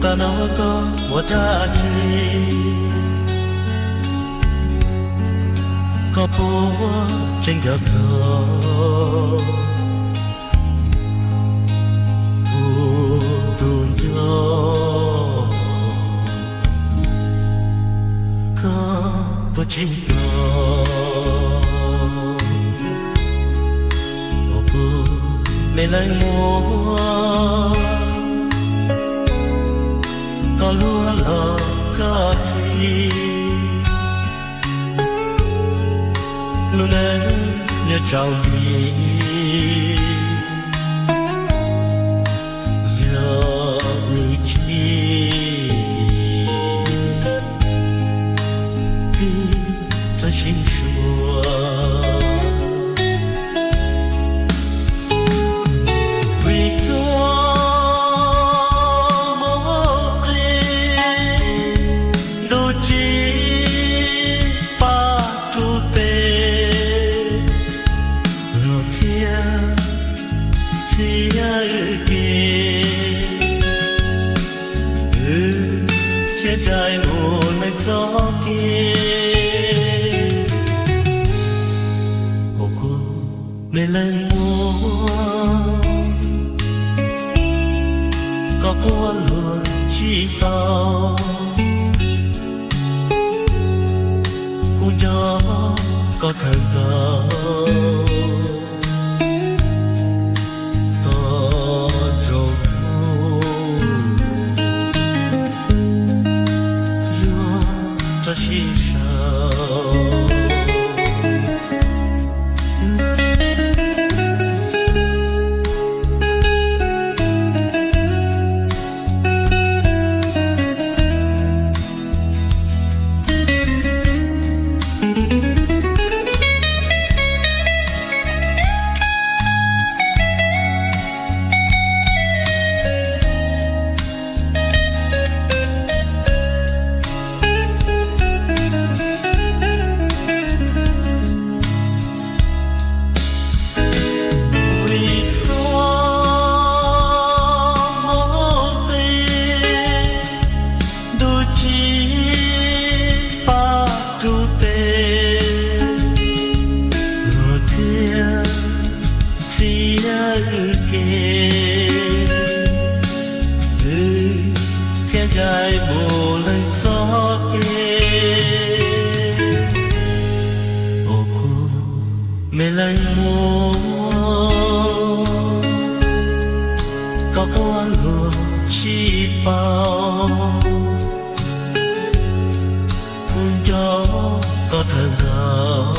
ta nó có một cha chi có bố trên gặp gió tuôn gió có bố trên gió bố mê lại mua có lúa lò có chi luôn đến nhớ trao đi giờ người chi cứ cho xin chúa chia tay một lời gió kia cô mê lên mua có qua luôn chỉ tao cô gió có thật tao心上。Thiên trai mù lên gió kia ô cô mê lên mua có con luôn chi bao gió có thật nào